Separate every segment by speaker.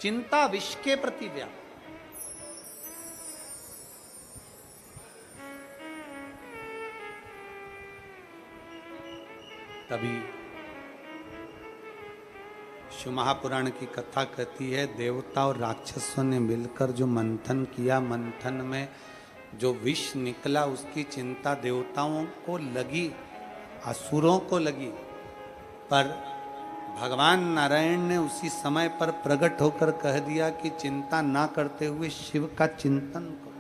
Speaker 1: चिंता विष के प्रति व्याप। तभी शिव महापुराण की कथा कहती है, देवता और राक्षसों ने मिलकर जो मंथन किया, मंथन में जो विष निकला उसकी चिंता देवताओं को लगी, असुरों को लगी, पर भगवान नारायण ने उसी समय पर प्रकट होकर कह दिया कि चिंता ना करते हुए शिव का चिंतन करो।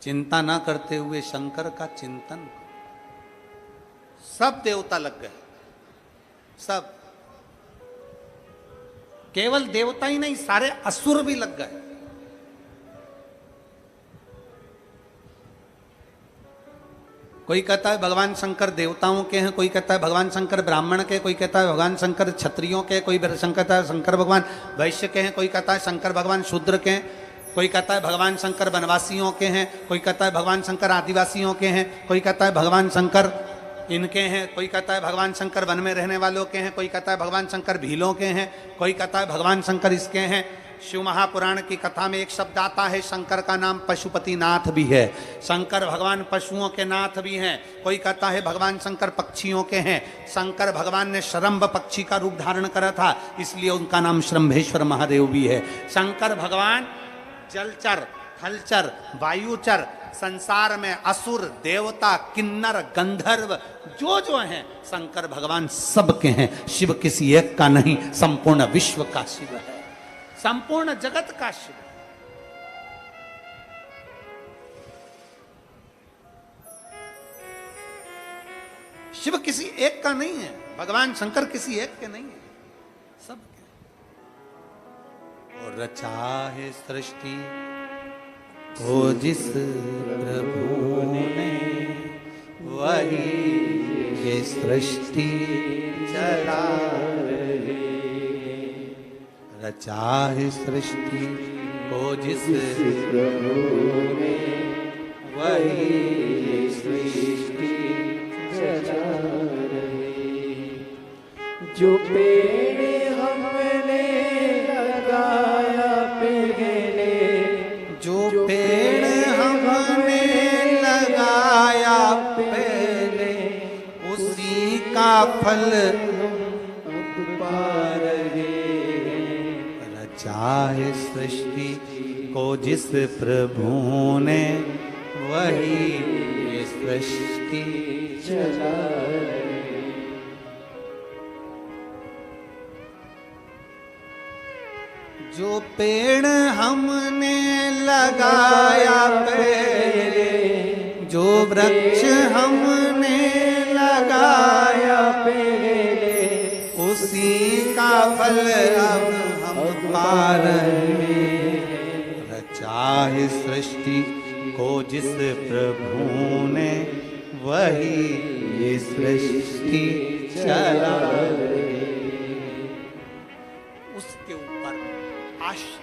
Speaker 1: चिंता ना करते हुए शंकर का चिंतन करो। सब देवता लग गए, सब, केवल देवता ही नहीं, सारे असुर भी लग गए। कोई कहता है भगवान शंकर देवताओं के हैं, कोई कहता है भगवान शंकर ब्राह्मण के, कोई कहता है भगवान शंकर क्षत्रियों के, कोई कहता है शंकर भगवान वैश्य के हैं, कोई कहता है शंकर भगवान शूद्र के हैं, कोई कहता है भगवान शंकर वनवासियों के हैं, कोई कहता है भगवान शंकर आदिवासियों के हैं, कोई कहता है भगवान शंकर इनके हैं, कोई कहता है भगवान शंकर वन में रहने वालों के हैं, कोई कहता है भगवान शंकर भीलों के हैं, कोई कहता है भगवान शंकर इसके हैं। शिव महापुराण की कथा में एक शब्द आता है, शंकर का नाम पशुपति नाथ भी है। शंकर भगवान पशुओं के नाथ भी हैं। कोई कहता है भगवान शंकर पक्षियों के हैं। शंकर भगवान ने शरम्भ पक्षी का रूप धारण करा था, इसलिए उनका नाम शरम्भेश्वर महादेव भी है। शंकर भगवान जलचर, थलचर, वायुचर, संसार में असुर, देवता, किन्नर, गंधर्व जो हैं, शंकर भगवान सबके हैं। शिव किसी एक का नहीं, संपूर्ण विश्व का शिव है, संपूर्ण जगत का शिव। शिव किसी एक का नहीं है, भगवान शंकर किसी एक के नहीं है, सब के। और रचा है सृष्टि को जिस प्रभु ने, वही ये सृष्टि चला रहे। रचा है सृष्टि को जिस प्रभु ने, वही ये सृष्टि चला रहे।
Speaker 2: जो पेड़ हमने लगाया पहले,
Speaker 1: जो पेड़ हमने लगाया पहले, उसी का फल
Speaker 2: पा रहे।
Speaker 1: रचा है सृष्टि को जिस प्रभु ने, वही ये सृष्टि
Speaker 2: चला रहे।
Speaker 1: जो पेड़ हमने लगाया पहले, जो वृक्ष हमने लगाया पहले, उसी का फल अब हम पा रहे। रचा है सृष्टि को जिस प्रभु ने, वही ये सृष्टि चला रहे। उसके ऊपर आश्रित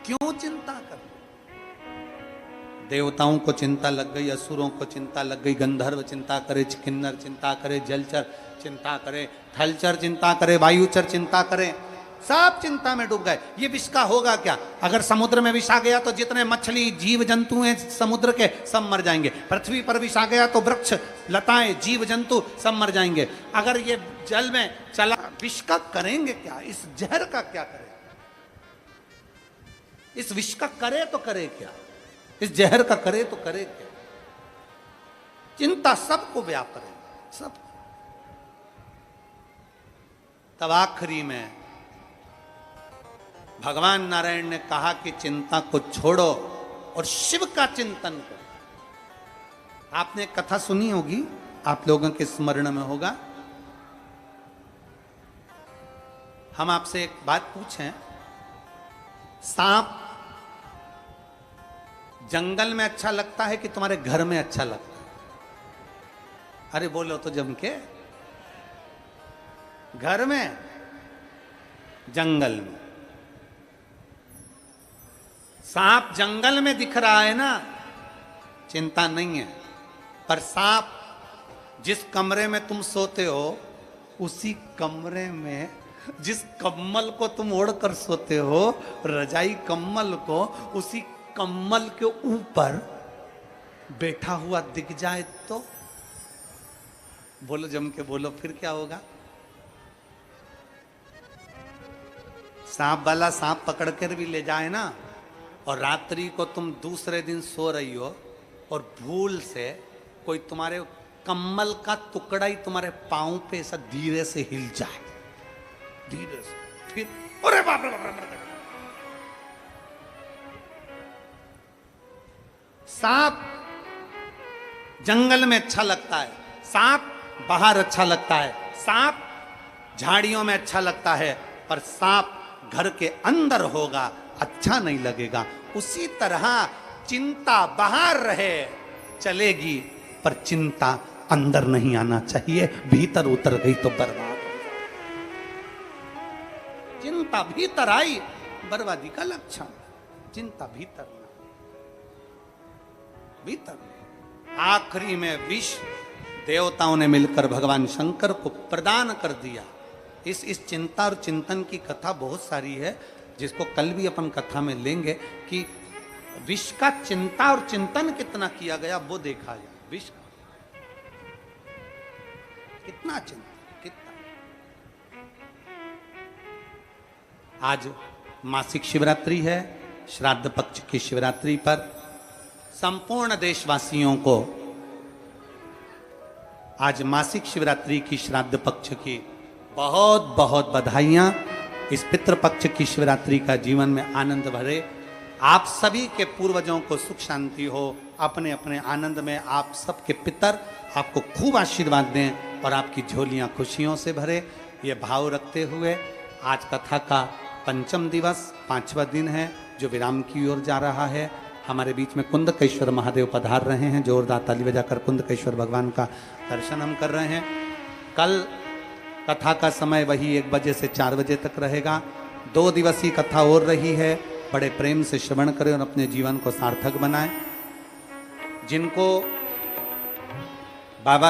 Speaker 1: क्यों चिंता कर? देवताओं को चिंता लग गई, असुरों को चिंता लग गई, गंधर्व चिंता करे, किन्नर चिंता करे, जलचर चिंता करे, थलचर चिंता करे, वायुचर चिंता करे, सब चिंता में डूब गए। ये विष का होगा क्या? अगर समुद्र में विष आ गया तो जितने मछली जीव जंतु हैं समुद्र के, सब मर जाएंगे। पृथ्वी पर विष आ गया तो वृक्ष, लताएं, जीव जंतु सब मर जाएंगे। अगर ये जल में चला, विष का करेंगे क्या? इस जहर का क्या करें? इस विष का करे तो करे क्या? इस जहर का करे तो करे क्या? चिंता सबको व्याप करे, सब। तब आखिरी में भगवान नारायण ने कहा कि चिंता को छोड़ो और शिव का चिंतन करो। आपने कथा सुनी होगी, आप लोगों के स्मरण में होगा। हम आपसे एक बात पूछें, सांप जंगल में अच्छा लगता है कि तुम्हारे घर में अच्छा लगता है? अरे बोलो तो जम के। घर में, जंगल में। सांप जंगल में दिख रहा है ना, चिंता नहीं है, पर सांप जिस कमरे में तुम सोते हो उसी कमरे में जिस कम्बल को तुम ओढ़कर सोते हो, रजाई कम्बल को, उसी कम्बल के ऊपर बैठा हुआ दिख जाए तो बोलो, जम के बोलो, फिर क्या होगा? सांप वाला सांप पकड़ कर भी ले जाए ना, और रात्रि को तुम दूसरे दिन सो रही हो और भूल से कोई तुम्हारे कम्बल का टुकड़ा ही तुम्हारे पांव पे ऐसा धीरे से हिल जाए, धीरे से, फिर अरे बाप रे बाप रे। सांप जंगल में अच्छा लगता है, सांप बाहर अच्छा लगता है, सांप झाड़ियों में अच्छा लगता है, पर सांप घर के अंदर होगा अच्छा नहीं लगेगा। उसी तरह चिंता बाहर रहे चलेगी, पर चिंता अंदर नहीं आना चाहिए, भीतर उतर गई तो बर्बाद। चिंता भीतर आई बर्बादी का लक्षण, चिंता भीतर ना, भीतर। आखिरी में विष देवताओं ने मिलकर भगवान शंकर को प्रदान कर दिया। इस चिंता और चिंतन की कथा बहुत सारी है, जिसको कल भी अपन कथा में लेंगे कि विष का चिंता और चिंतन कितना किया गया वो देखा जाए। विष का कितना चिंतन, कितना। आज मासिक शिवरात्रि है, श्राद्ध पक्ष की शिवरात्रि पर संपूर्ण देशवासियों को आज मासिक शिवरात्रि की श्राद्ध पक्ष की बहुत बहुत बधाइयां। इस पितृपक्ष की शिवरात्रि का जीवन में आनंद भरे, आप सभी के पूर्वजों को सुख शांति हो, अपने अपने आनंद में आप सबके पितर आपको खूब आशीर्वाद दें और आपकी झोलियां खुशियों से भरे। ये भाव रखते हुए आज कथा का पंचम दिवस, 5वां दिन है जो विराम की ओर जा रहा है। हमारे बीच में कुंदकेश्वर महादेव पधार रहे हैं, जोरदार ताली बजाकर कुंदकेश्वर भगवान का दर्शन हम कर रहे हैं। कल कथा का समय वही 1 बजे से 4 बजे तक रहेगा। 2 दिवसीय कथा और रही है, बड़े प्रेम से श्रवण करें और अपने जीवन को सार्थक बनाएं। जिनको बाबा